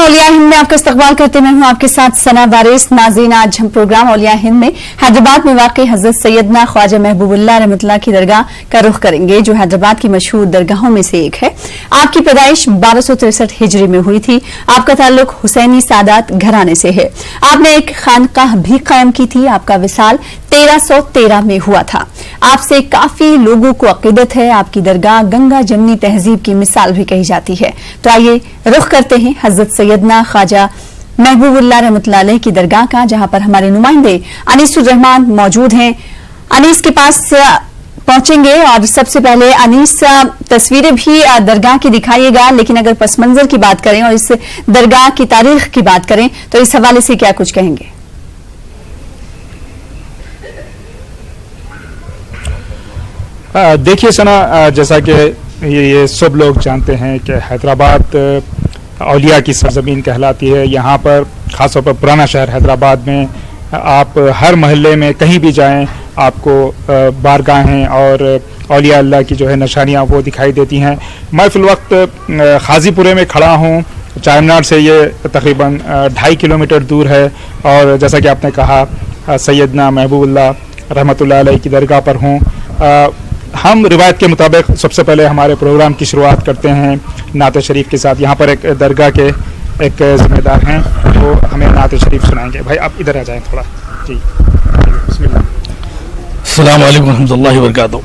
اولیاء ہند میں آپ کا استقبال کرتے میں ہوں آپ کے ساتھ ثنا وارث۔ ناظرین، آج ہم پروگرام اولیاء ہند میں حیدرآباد میں واقع حضرت سیدنا خواجہ محبوب اللہ رحمۃ اللہ کی درگاہ کا رخ کریں گے، جو حیدرآباد کی مشہور درگاہوں میں سے ایک ہے۔ آپ کی پیدائش 1263 ہجری میں ہوئی تھی۔ آپ کا تعلق حسینی سادات گھرانے سے ہے۔ آپ نے ایک خانقاہ بھی قائم کی تھی۔ آپ کا وصال 1313 میں ہوا تھا۔ آپ سے کافی لوگوں کو عقیدت ہے۔ آپ کی درگاہ گنگا جمنی تہذیب کی مثال بھی کہی جاتی ہے۔ تو آئیے رخ کرتے ہیں حضرت سیدنا خواجہ محبوب اللہ رحمۃ اللہ علیہ کی درگاہ کا، جہاں پر ہمارے نمائندے انیس الرحمان موجود ہیں۔ انیس کے پاس پہنچیں گے اور سب سے پہلے انیس تصویریں بھی درگاہ کی دکھائیے گا، لیکن اگر پس منظر کی بات کریں اور اس درگاہ کی تاریخ کی بات کریں تو اس حوالے سے کیا کچھ کہیں گے؟ دیکھیے ثنا، جیسا کہ یہ سب لوگ جانتے ہیں کہ حیدرآباد اولیاء کی سرزمین کہلاتی ہے۔ یہاں پر خاص طور پر پرانا شہر حیدرآباد میں آپ ہر محلے میں کہیں بھی جائیں آپ کو بارگاہیں اور اولیاء اللہ کی جو ہے نشانیاں وہ دکھائی دیتی ہیں۔ میں فی الوقت خازی پورے میں کھڑا ہوں۔ چار مینار سے یہ تقریباً 2.5 کلومیٹر دور ہے، اور جیسا کہ آپ نے کہا سیدنا محبوب اللہ رحمۃ اللہ علیہ کی درگاہ پر ہوں۔ ہم روایت کے مطابق سب سے پہلے ہمارے پروگرام کی شروعات کرتے ہیں نعت شریف کے ساتھ۔ یہاں پر ایک درگاہ کے ایک ذمہ دار ہیں، وہ ہمیں نعت شریف سنائیں گے۔ بھائی آپ ادھر آ جائیں تھوڑا۔ جی بسم اللہ۔ السلام علیکم ورحمۃ اللہ وبرکاتہ۔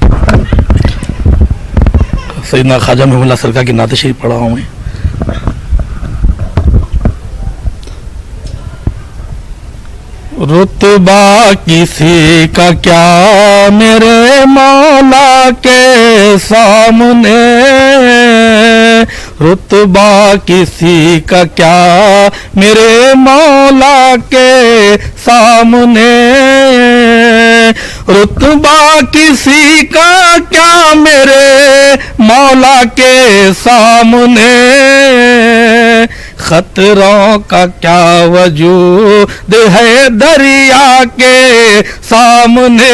سیدنا خواجہ محبوب اللہ سرکار کی نعت شریف پڑھا ہوں میں۔ رتبہ کسی کا کیا میرے مولا کے سامنے، رتبہ کسی کا کیا میرے مولا کے سامنے، رتبہ کسی کا کیا میرے مولا کے سامنے، خطروں کا کیا وجود ہے دریا کے سامنے،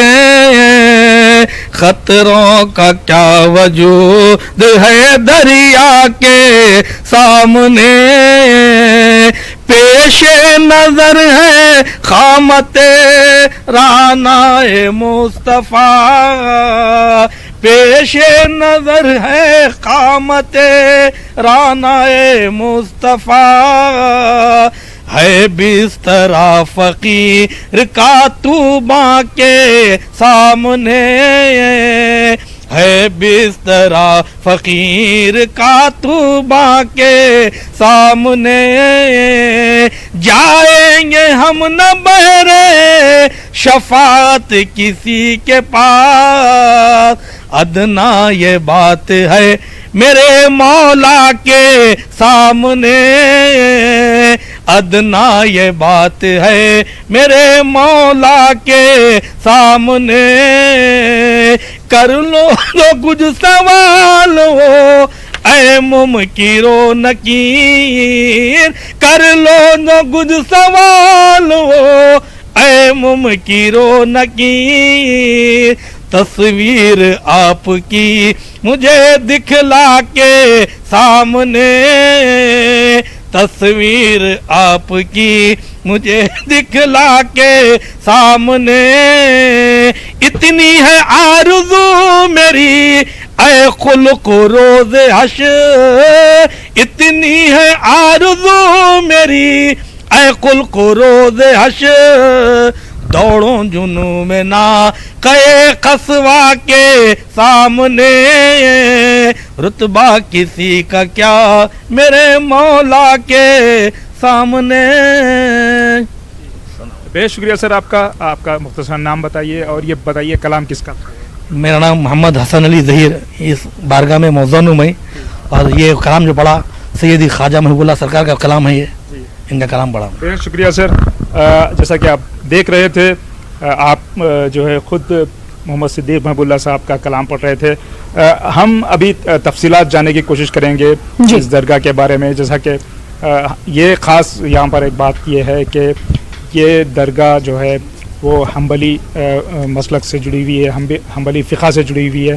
خطروں کا کیا وجود ہے دریا کے سامنے، پیش نظر ہے قامت رانائے مصطفیٰ، پیش نظر ہے قامت رانائے مصطفیٰ، ہے بسترا فقیر کا طوبیٰ کے سامنے، ہے بسترا فقیر کا طوبیٰ کے سامنے، جائیں گے ہم نہ بہرے شفاعت کسی کے پاس، ادنا یہ بات ہے میرے مولا کے سامنے، ادنا یہ بات ہے میرے مولا کے سامنے، کر لو جو کچھ سوال ہو اے منکر و نکیر، کر لو جو کچھ سوال ہو اے منکر و نکیر، تصویر آپ کی مجھے دکھلا کے سامنے، تصویر آپ کی مجھے دکھلا کے سامنے، اتنی ہے آرزو میری اے خلق روز حشر، اتنی ہے آرزو میری اے خلق روز حشر، دوڑوں جنوں میں نہ قے قصوہ کے سامنے، رتبہ کسی کا کیا میرے مولا کے سامنے۔ بے شکریہ سر آپ کا مختصر نام بتائیے اور یہ بتائیے کلام کس کا؟ میرا نام محمد حسن علی ظہیر، اس بارگاہ میں موزون ہوں میں، اور یہ کلام جو پڑھا سیدی خواجہ محبوب اللہ سرکار کا کلام ہے، یہ ان کا کلام پڑھا۔ بے شکریہ سر۔ جیسا کہ آپ دیکھ رہے تھے، آپ جو ہے خود محمد صدیق محبوب اللہ صاحب کا کلام پڑھ رہے تھے۔ ہم ابھی تفصیلات جاننے کی کوشش کریں گے اس درگاہ کے بارے میں، جیسا کہ یہ خاص یہاں پر ایک بات یہ ہے کہ یہ درگاہ جو ہے وہ حنبلی مسلک سے جڑی ہوئی ہے، حنبلی فقہ سے جڑی ہوئی ہے۔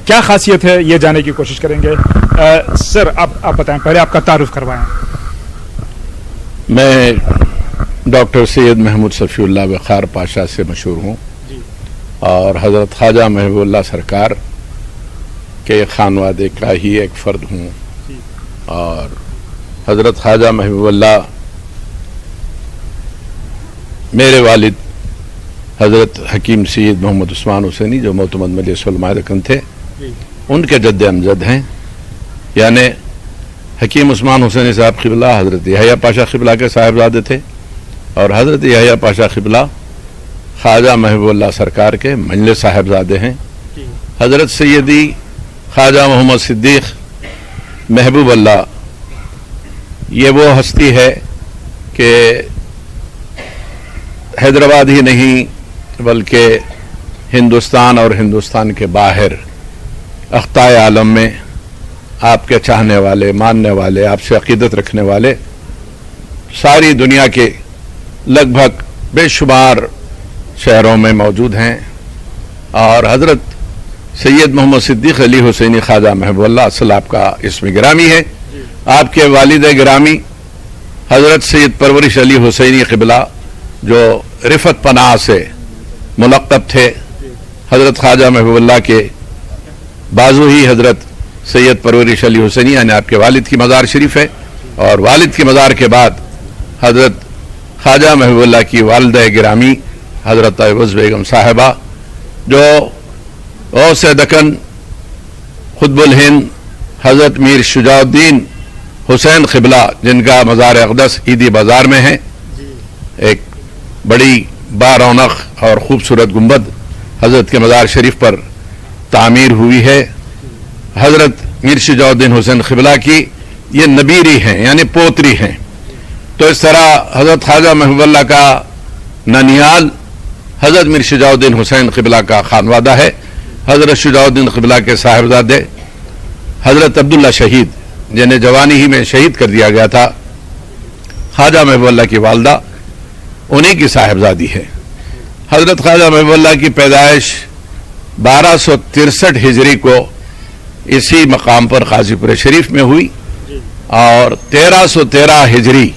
کیا خاصیت ہے یہ جاننے کی کوشش کریں گے۔ سر آپ بتائیں، پہلے آپ کا تعارف کروائیں۔ میں ڈاکٹر سید محمود صفی اللہ وقار پاشا سے مشہور ہوں اور حضرت خواجہ محبوب اللہ سرکار کے خانوادے کا ہی ایک فرد ہوں اور حضرت خواجہ محبوب اللہ میرے والد حضرت حکیم سید محمد عثمان حسینی جو معتمد مجلس علماء رکن تھے ان کے جد امجد ہیں، یعنی حکیم عثمان حسینی صاحب قبلہ حضرت یحییٰ پاشا قبلہ کے صاحبزادے تھے اور حضرت یحییٰ پاشا قبلہ خواجہ محبوب اللہ سرکار کے منجلے صاحبزادے ہیں۔ حضرت سیدی خواجہ محمد صدیق محبوب اللہ یہ وہ ہستی ہے کہ حیدرآباد ہی نہیں بلکہ ہندوستان اور ہندوستان کے باہر اقطاع عالم میں آپ کے چاہنے والے، ماننے والے، آپ سے عقیدت رکھنے والے ساری دنیا کے لگ بھگ بے شمار شہروں میں موجود ہیں اور حضرت سید محمد صدیق علی حسینی خواجہ محبوب اللہ اصل آپ کا اسم گرامی ہے۔ آپ کے والد گرامی حضرت سید پرورش علی حسینی قبلہ جو رفت پناہ سے ملقب تھے، حضرت خواجہ محبوب اللہ کے بازو ہی حضرت سید پرورش علی حسینی یعنی آپ کے والد کی مزار شریف ہے اور والد کی مزار کے بعد حضرت خواجہ محبوب اللہ کی والدہ گرامی حضرت عوض بیگم صاحبہ جو غوث دکن قطب الہند حضرت میر شجاع الدین حسین قبلہ جن کا مزار اقدس عیدی بازار میں ہے، ایک بڑی بارونق اور خوبصورت گنبد حضرت کے مزار شریف پر تعمیر ہوئی ہے۔ حضرت میر شجاع الدین حسین قبلہ کی یہ نبیری ہیں یعنی پوتری ہیں، تو اس طرح حضرت خواجہ محبوب اللہ کا ننیال حضرت میر شجاع الدین حسین قبلہ کا خانوادہ ہے۔ حضرت شجاع الدین قبلہ کے صاحبزادے حضرت عبداللہ شہید جنہیں جوانی ہی میں شہید کر دیا گیا تھا، خواجہ محبوب اللہ کی والدہ انہی کی صاحبزادی ہے۔ حضرت خواجہ محبوب اللہ کی پیدائش 1263 ہجری کو اسی مقام پر قاضی پور شریف میں ہوئی اور 1313 ہجری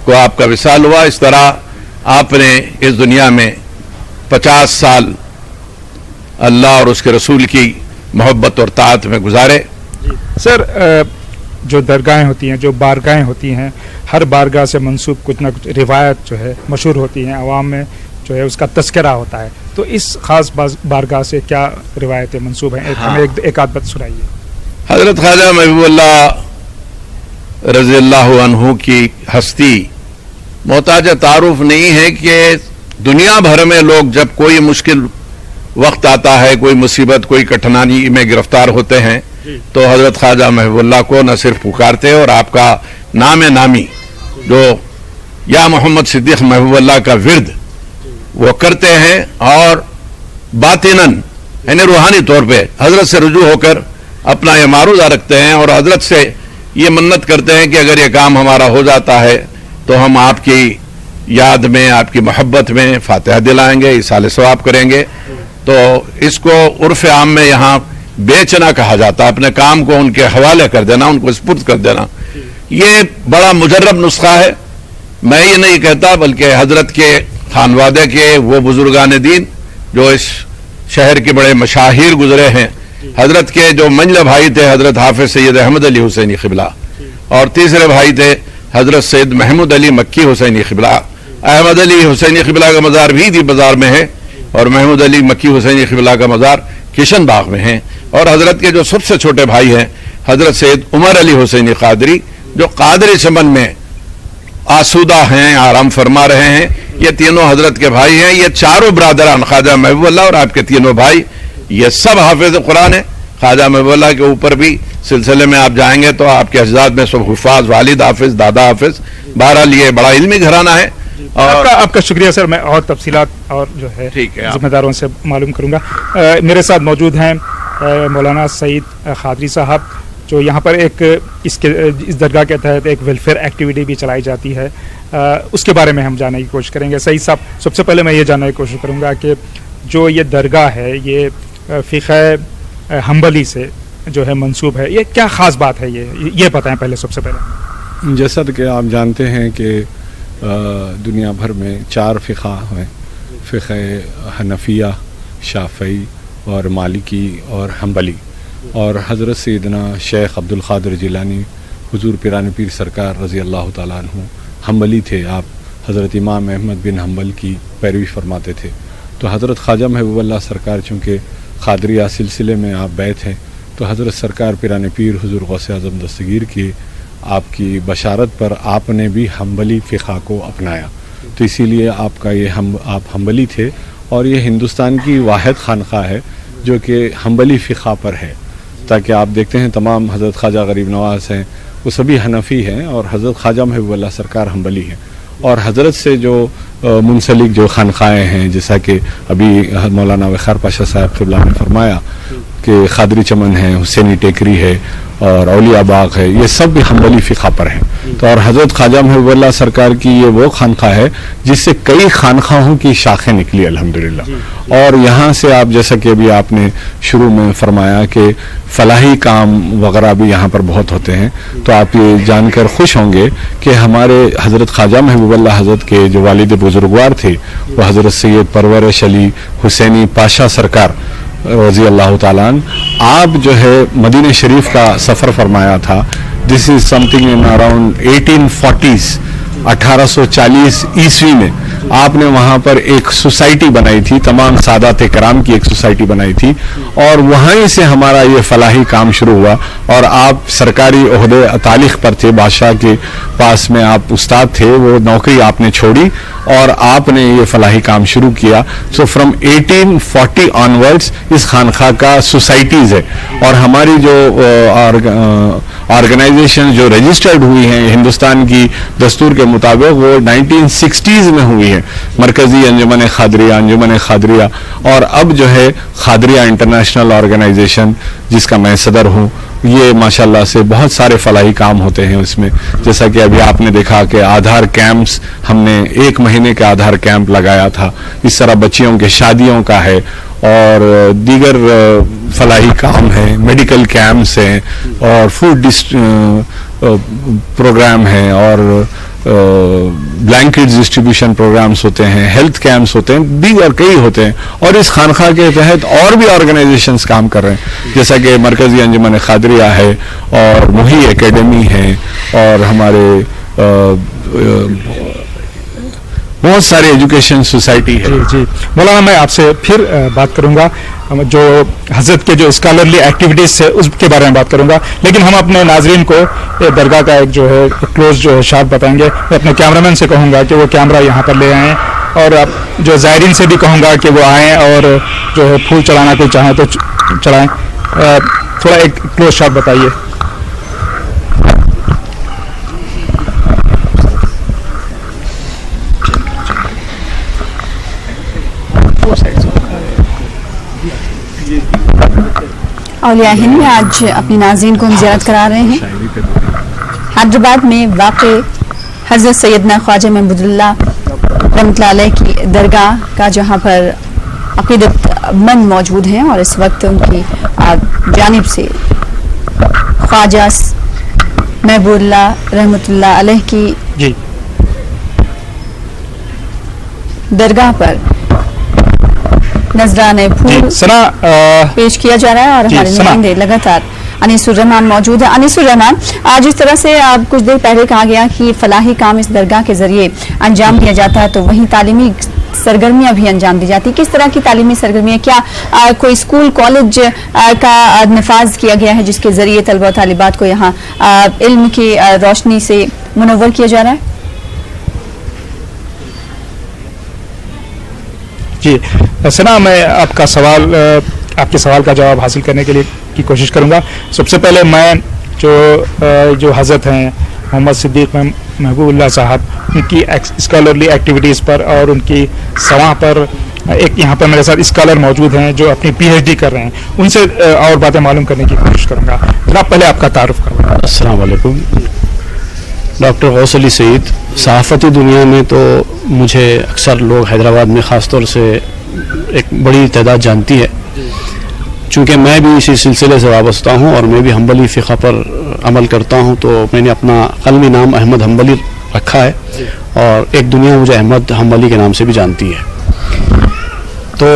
کو آپ کا وصال ہوا۔ اس طرح آپ نے اس دنیا میں 50 سال اللہ اور اس کے رسول کی محبت اور طاعت میں گزارے۔ سر جو درگاہیں ہوتی ہیں، جو بارگاہیں ہوتی ہیں، ہر بارگاہ سے منسوب کچھ نہ کچھ روایت جو ہے مشہور ہوتی ہیں، عوام میں جو ہے اس کا تذکرہ ہوتا ہے، تو اس خاص بارگاہ سے کیا روایتیں منسوب ہیں؟ ہمیں ایک آدھ بات سنائیے۔ حضرت خواجہ محبوب اللہ رضی اللہ عنہ کی ہستی محتاج تعارف نہیں ہے کہ دنیا بھر میں لوگ جب کوئی مشکل وقت آتا ہے، کوئی مصیبت، کوئی کٹھنائی میں گرفتار ہوتے ہیں تو حضرت خواجہ محبوب اللہ کو نہ صرف پکارتے اور آپ کا نام نامی جو یا محمد صدیق محبوب اللہ کا ورد وہ کرتے ہیں اور باطناً یعنی روحانی طور پہ حضرت سے رجوع ہو کر اپنا یہ معروضہ رکھتے ہیں اور حضرت سے یہ منت کرتے ہیں کہ اگر یہ کام ہمارا ہو جاتا ہے تو ہم آپ کی یاد میں، آپ کی محبت میں فاتحہ دلائیں گے، ایصال ثواب کریں گے۔ تو اس کو عرف عام میں یہاں بیچنا کہا جاتا، اپنے کام کو ان کے حوالے کر دینا، ان کو سپرد کر دینا۔ یہ بڑا مجرب نسخہ ہے، میں یہ نہیں کہتا بلکہ حضرت کے خانوادے کے وہ بزرگان دین جو اس شہر کے بڑے مشاہیر گزرے ہیں، حضرت کے جو منجلے بھائی تھے حضرت حافظ سید احمد علی حسینی قبلہ اور تیسرے بھائی تھے حضرت سید محمود علی مکی حسینی قبلہ۔ احمد علی حسینی قبلہ کا مزار بھی دی بازار میں ہے اور محمود علی مکی حسینی قبلہ کا مزار کشن باغ میں ہے، اور حضرت کے جو سب سے چھوٹے بھائی ہیں حضرت سید عمر علی حسینی قادری جو قادری چمن میں آسودہ ہیں، آرام فرما رہے ہیں، یہ تینوں حضرت کے بھائی ہیں۔ یہ چاروں برادران خواجہ محبوب اللہ اور آپ کے تینوں بھائی یہ سب حافظ قرآن ہیں۔ خواجہ محبوب اللہ کے اوپر بھی سلسلے میں آپ جائیں گے تو آپ کے اجداد میں سب حفاظ، والد حافظ، دادا حافظ، بہرحال یہ بڑا علمی گھرانہ ہے۔ اور آپ کا شکریہ سر، میں اور تفصیلات اور جو ہے ذمہ داروں سے معلوم کروں گا۔ میرے ساتھ موجود ہیں مولانا سعید قادری صاحب جو یہاں پر ایک اس درگاہ کے تحت ایک ویلفیئر ایکٹیویٹی بھی چلائی جاتی ہے، اس کے بارے میں ہم جاننے کی کوشش کریں گے۔ سعید صاحب، سب سے پہلے میں یہ جاننے کی کوشش کروں گا کہ جو یہ درگاہ ہے یہ فقہ حنبلی سے جو ہے منسوب ہے، یہ کیا خاص بات ہے؟ یہ بتائیں پہلے، سب سے پہلے۔ جیسا کہ آپ جانتے ہیں کہ دنیا بھر میں 4 فقہ ہیں، فقہ حنفیہ، شافعی اور مالکی اور حنبلی، اور حضرت سیدنا شیخ عبد القادر جیلانی حضور پیران پیر سرکار رضی اللہ تعالیٰ عنہ حنبلی تھے. آپ حضرت امام احمد بن حنبل کی پیروی فرماتے تھے. تو حضرت خواجہ محبوب اللہ سرکار چونکہ قادریہ سلسلے میں آپ بیعت ہیں، تو حضرت سرکار پیران پیر حضور غوث اعظم دستگیر کی آپ کی بشارت پر آپ نے بھی حنبلی فقہ کو اپنایا. تو اسی لیے آپ کا یہ آپ حنبلی تھے، اور یہ ہندوستان کی واحد خانقاہ ہے جو کہ حنبلی فقہ پر ہے. تاکہ آپ دیکھتے ہیں تمام حضرت خواجہ غریب نواز ہیں وہ سبھی حنفی ہیں، اور حضرت خواجہ محبوب اللہ سرکار حنبلی ہیں. اور حضرت سے جو منسلک جو خانقاہیں ہیں، جیسا کہ ابھی مولانا وقار پاشا صاحب قبلہ نے فرمایا کہ قادری چمن ہے، حسینی ٹیکری ہے اور اولیاء باغ ہے، یہ سب بھی حنبلی فقہ پر ہیں. تو اور حضرت خواجہ محبوب اللہ سرکار کی یہ وہ خانقاہ ہے جس سے کئی خانقاہوں کی شاخیں نکلی الحمدللہ. اور یہاں سے آپ جیسا کہ ابھی آپ نے شروع میں فرمایا کہ فلاحی کام وغیرہ بھی یہاں پر بہت ہوتے ہیں، تو آپ یہ جان کر خوش ہوں گے کہ ہمارے حضرت خواجہ محبوب اللہ حضرت کے جو والد بزرگوار تھے وہ حضرت سید پرورش علی حسینی پاشا سرکار رضی اللہ تعالیٰ عنہ، آپ جو ہے مدینہ شریف کا سفر فرمایا تھا. دس is something in around 1840s، 1840 عیسوی میں آپ نے وہاں پر ایک سوسائٹی بنائی تھی، تمام سادات کرام کی ایک سوسائٹی بنائی تھی، اور وہیں سے ہمارا یہ فلاحی کام شروع ہوا. اور آپ سرکاری عہدے تعلیق پر تھے، بادشاہ کے پاس میں آپ استاد تھے، وہ نوکری آپ نے چھوڑی اور آپ نے یہ فلاحی کام شروع کیا. سو فرام 1840 آنورڈس اس خانقاہ کا سوسائٹیز ہے، اور ہماری جو آرگنائزیشن جو رجسٹرڈ ہوئی ہیں ہندوستان کی دستور کے مطابق وہ 1960s میں ہوئی ہے. مرکزی انجمن خادریہ، اور اب جو ہے خادریہ انٹرنیشنل آرگنائزیشن جس کا میں صدر ہوں. یہ ماشاءاللہ سے بہت سارے فلاحی کام ہوتے ہیں اس میں، جیسا کہ ابھی آپ نے دیکھا کہ آدھار کیمپس ہم نے 1 مہینے کا آدھار کیمپ لگایا تھا. اس طرح بچیوں کے شادیوں کا ہے، اور دیگر فلاحی کام ہیں، میڈیکل کیمپس ہیں، اور فوڈ پروگرام ہیں، اور بلینکٹ ڈسٹریبیوشن پروگرامز ہوتے ہیں، ہیلتھ کیمپس ہوتے ہیں، دیگر کئی ہوتے ہیں. اور اس خانقاہ کے تحت اور بھی آرگنائزیشنز کام کر رہے ہیں، جیسا کہ مرکزی انجمن خادریہ ہے، اور محی اکیڈمی ہے، اور ہمارے بہت سارے ایجوکیشن سوسائٹی ہے. جی مولانا، میں آپ سے پھر بات کروں گا، جو حضرت کے جو اسکالرلی ایکٹیویٹیز سے اس کے بارے میں بات کروں گا، لیکن ہم اپنے ناظرین کو درگاہ کا ایک جو ہے کلوز جو ہے شاٹ بتائیں گے. میں اپنے کیمرہ مین سے کہوں گا کہ وہ کیمرہ یہاں پر لے آئیں، اور اب جو زائرین سے بھی کہوں گا کہ وہ آئیں اور جو ہے پھول چڑھانا کوئی چاہیں تو چڑھائیں. تھوڑا ایک کلوز شاٹ بتائیے. اولیاء ہند میں آج اپنی ناظرین کو ہم زیارت کرا رہے ہیں. حیدرآباد میں واقع حضرت سیدنا خواجہ محمود اللہ رحمۃ اللہ علیہ کی درگاہ کا، جہاں پر عقیدت مند موجود ہیں، اور اس وقت ان کی جانب سے خواجہ محبوب اللہ رحمۃ اللہ علیہ کی درگاہ پر نذرانے پھول پیش کیا جا رہا ہے، اور ہمارے نمائندے لگاتار انیس الرحمان موجود ہیں. انیس الرحمان، آج اس طرح سے آپ کچھ دیر پہلے کہا گیا کہ فلاحی کام اس درگاہ کے ذریعے انجام دیا جاتا ہے، تو وہیں تعلیمی سرگرمیاں بھی انجام دی جاتی. کس طرح کی تعلیمی سرگرمیاں؟ کیا کوئی اسکول کالج کا نفاذ کیا گیا ہے جس کے ذریعے طلبہ و طالبات کو یہاں علم کی روشنی سے منور کیا جا رہا ہے؟ جی سنا، میں آپ کے سوال کا جواب حاصل کرنے کے لیے کی کوشش کروں گا. سب سے پہلے میں جو حضرت ہیں محمد صدیق محبوب اللہ صاحب، ان کی اسکالرلی ایکٹیویٹیز پر اور ان کی سواں پر، ایک یہاں پر میرے ساتھ اسکالر موجود ہیں جو اپنی پی ایچ ڈی کر رہے ہیں، ان سے اور باتیں معلوم کرنے کی کوشش کروں گا. جناب پہلے آپ کا تعارف کروں گا. السلام علیکم. ڈاکٹر غوث علی سعید. صحافتی دنیا میں تو مجھے اکثر لوگ حیدرآباد میں خاص طور سے ایک بڑی تعداد جانتی ہے، چونکہ میں بھی اسی سلسلے سے وابستہ ہوں اور میں بھی حنبلی فقہ پر عمل کرتا ہوں، تو میں نے اپنا قلمی نام احمد حنبلی رکھا ہے اور ایک دنیا مجھے احمد حنبلی کے نام سے بھی جانتی ہے۔ تو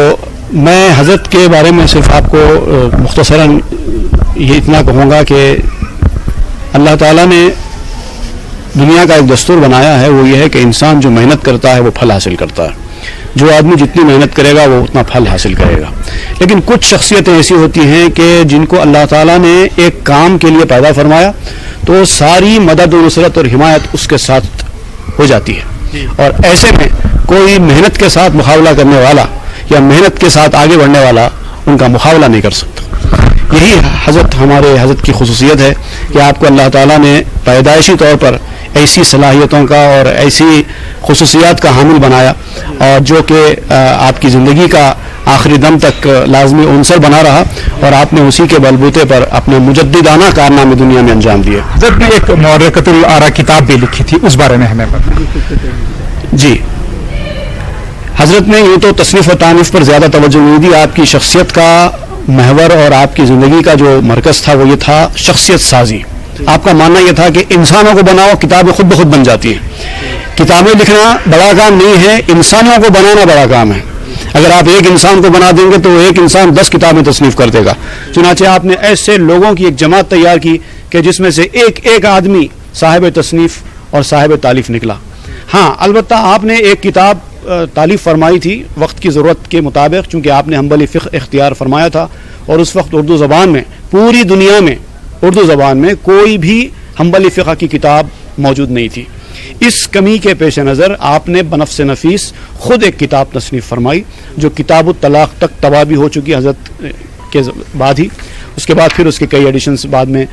میں حضرت کے بارے میں صرف آپ کو مختصراً یہ اتنا کہوں گا کہ اللہ تعالیٰ نے دنیا کا ایک دستور بنایا ہے، وہ یہ ہے کہ انسان جو محنت کرتا ہے وہ پھل حاصل کرتا ہے۔ جو آدمی جتنی محنت کرے گا وہ اتنا پھل حاصل کرے گا، لیکن کچھ شخصیتیں ایسی ہوتی ہیں کہ جن کو اللہ تعالیٰ نے ایک کام کے لیے پیدا فرمایا تو ساری مدد و نصرت اور حمایت اس کے ساتھ ہو جاتی ہے، اور ایسے میں کوئی محنت کے ساتھ مقابلہ کرنے والا یا محنت کے ساتھ آگے بڑھنے والا ان کا مقابلہ نہیں کر سکتا۔ یہی ہمارے حضرت کی خصوصیت ہے کہ آپ کو اللہ تعالیٰ نے پیدائشی طور پر ایسی صلاحیتوں کا اور ایسی خصوصیات کا حامل بنایا، اور جو کہ آپ کی زندگی کا آخری دم تک لازمی عنصر بنا رہا، اور آپ نے اسی کے بلبوتے پر اپنے مجددانہ کارنامے دنیا میں انجام دیے۔ حضرت نے ایک مورقۃ الآراء کتاب بھی لکھی تھی، اس بارے میں ہمیں بتائیں۔ جی، حضرت نے یوں تو تصنیف و تعریف پر زیادہ توجہ نہیں دی، آپ کی شخصیت کا محور اور آپ کی زندگی کا جو مرکز تھا وہ یہ تھا شخصیت سازی۔ آپ کا ماننا یہ تھا کہ انسانوں کو بناؤ، کتابیں خود بخود بن جاتی ہیں۔ کتابیں لکھنا بڑا کام نہیں ہے، انسانوں کو بنانا بڑا کام ہے۔ اگر آپ ایک انسان کو بنا دیں گے تو ایک انسان 10 کتابیں تصنیف کر دے گا۔ چنانچہ آپ نے ایسے لوگوں کی ایک جماعت تیار کی کہ جس میں سے ایک آدمی صاحب تصنیف اور صاحب تالیف نکلا۔ ہاں، البتہ آپ نے ایک کتاب تالیف فرمائی تھی وقت کی ضرورت کے مطابق، چونکہ آپ نے حنبلی فقہ اختیار فرمایا تھا، اور اس وقت اردو زبان میں پوری دنیا میں اردو زبان میں کوئی بھی حنبلی فقہ کی کتاب موجود نہیں تھی۔ اس کمی کے پیش نظر آپ نے بنفس نفیس خود ایک کتاب تصنیف فرمائی، جو کتاب الطلاق تک طبع بھی ہو چکی حضرت کے بعد ہی، اس کے بعد پھر اس کے کئی ایڈیشنز بعد میں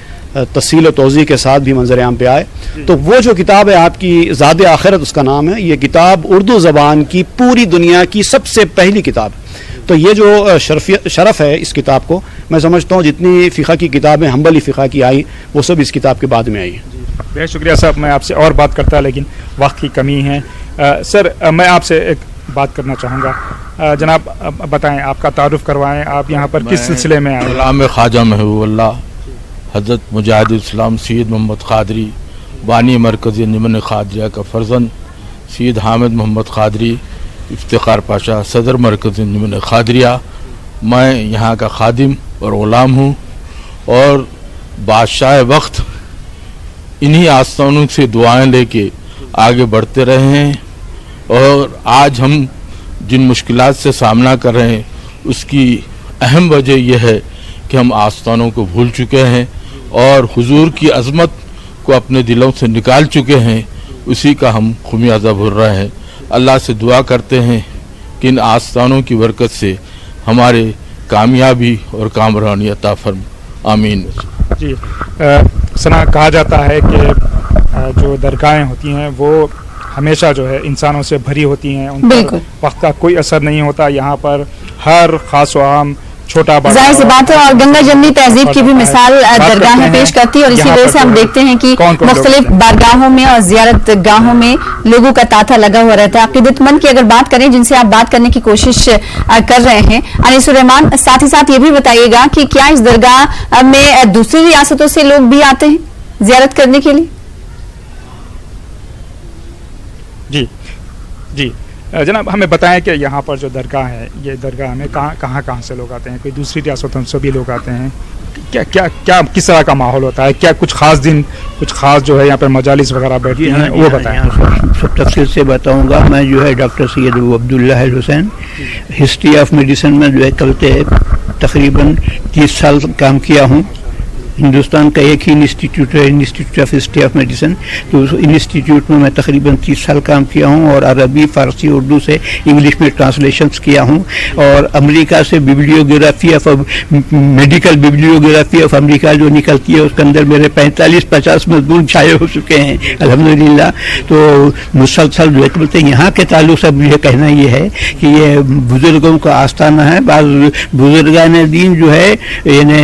تفصیل و توضیح کے ساتھ بھی منظر عام پہ آئے۔ تو وہ جو کتاب ہے آپ کی زاد آخرت اس کا نام ہے، یہ کتاب اردو زبان کی پوری دنیا کی سب سے پہلی کتاب ہے۔ تو یہ جو شرف ہے اس کتاب کو، میں سمجھتا ہوں جتنی فقہ کی کتابیں حنبلی فقہ کی آئی وہ سب اس کتاب کے بعد میں آئی ہیں۔ بہت شکریہ صاحب، میں آپ سے اور بات کرتا لیکن وقت کی کمی ہے۔ سر، میں آپ سے ایک بات کرنا چاہوں گا، جناب بتائیں، آپ کا تعارف کروائیں، آپ یہاں پر کس سلسلے میں آئے؟ غلام خواجہ محبوب اللہ حضرت مجاہد اسلام سید محمد قادری بانی مرکز نمن قادریہ کا فرزند، سید حامد محمد قادری افتخار پاشا صدر مرکز نمن قادریہ۔ میں یہاں کا خادم اور غلام ہوں، اور بادشاہ وقت انہی آستانوں سے دعائیں لے کے آگے بڑھتے رہے ہیں، اور آج ہم جن مشکلات سے سامنا کر رہے ہیں اس کی اہم وجہ یہ ہے کہ ہم آستانوں کو بھول چکے ہیں اور حضور کی عظمت کو اپنے دلوں سے نکال چکے ہیں، اسی کا ہم خمیازہ بھر رہے ہیں۔ اللہ سے دعا کرتے ہیں کہ ان آستانوں کی برکت سے ہمارے کامیابی اور کامرانی عطا فرم، آمین۔ جی، سنا کہا جاتا ہے کہ جو درگاہیں ہوتی ہیں وہ ہمیشہ جو ہے انسانوں سے بھری ہوتی ہیں، ان پر وقت کا کوئی اثر نہیں ہوتا۔ یہاں پر ہر خاص و عام، چھوٹا بڑا، ظاہر سی بات ہے، اور گنگا جمنی تہذیب کی بھی مثال درگاہیں پیش کرتی ہے، اور اسی وجہ سے ہم دیکھتے ہیں کہ مختلف بارگاہوں میں اور زیارت گاہوں میں لوگوں کا تانتا لگا ہوا رہتا ہے۔ عقیدت مند کی اگر بات کریں جن سے آپ بات کرنے کی کوشش کر رہے ہیں انیس الرحمان، ساتھ ہی ساتھ یہ بھی بتائیے گا کہ کیا اس درگاہ میں دوسری ریاستوں سے لوگ بھی آتے ہیں زیارت کرنے کے لیے؟ جی جناب، ہمیں بتائیں کہ یہاں پر جو درگاہ ہے، یہ درگاہ میں کہاں سے لوگ آتے ہیں؟ کوئی دوسری ریاستوں سے بھی لوگ آتے ہیں؟ کیا کس طرح کا ماحول ہوتا ہے؟ کیا کچھ خاص دن، کچھ خاص جو ہے یہاں پر مجالس وغیرہ بیٹھتی ہیں، وہ بتائیں۔ سب تفصیل سے بتاؤں گا۔ میں جو ہے doctor Syed Abu Abdullah Al-Hussain, history of medicine میں جو ہے کلتے تقریباً 30 سال کام کیا ہوں۔ ہندوستان کا ایک ہی انسٹیٹیوٹ ہے، institute of history of medicine, تو اس انسٹیٹیوٹ میں تقریباً 30 سال کام کیا ہوں، اور عربی، فارسی، اردو سے انگلش میں ٹرانسلیشنز کیا ہوں، اور امریکہ سے bibliography of medical bibliography of America جو نکلتی ہے اس کے اندر میرے 45-50 مضمون چھائے ہو چکے ہیں الحمدللہ۔ تو مسلسل جو بولتے ہیں یہاں کے تعلق سے مجھے کہنا یہ ہے کہ یہ بزرگوں کا آستانہ ہے۔ بعض بزرگان دین جو ہے یعنی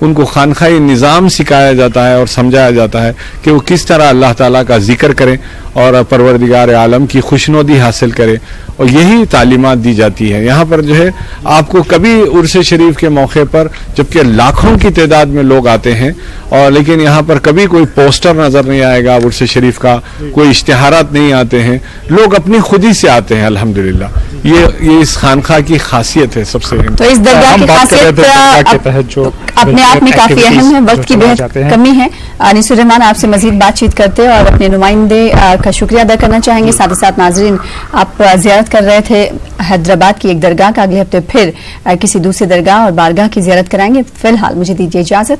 ان کو خانقاہی نظام سکھایا جاتا ہے اور سمجھایا جاتا ہے کہ وہ کس طرح اللہ تعالیٰ کا ذکر کریں اور پروردگار عالم کی خوشنودی حاصل کریں، اور یہی تعلیمات دی جاتی ہے۔ یہاں پر جو ہے آپ کو کبھی عرس شریف کے موقع پر جبکہ لاکھوں کی تعداد میں لوگ آتے ہیں، اور لیکن یہاں پر کبھی کوئی پوسٹر نظر نہیں آئے گا عرس شریف کا، کوئی اشتہارات نہیں آتے ہیں، لوگ اپنی خودی سے آتے ہیں الحمدللہ۔ یہ اس خانقاہ کی خاصیت ہے سب سے۔ تو اس درگاہ کی خاصیت اپنے آپ میں کافی اہم ہے، وقت کی بہت کمی ہے۔ انیس الرحمان آپ سے مزید بات چیت کرتے اور اپنے نمائندے کا شکریہ ادا کرنا چاہیں گے۔ ساتھ ہی ساتھ ناظرین، آپ زیارت کر رہے تھے حیدرآباد کی ایک درگاہ کا، اگلے ہفتے پھر کسی دوسری درگاہ اور بارگاہ کی زیارت کرائیں گے۔ فی الحال مجھے دیجیے اجازت۔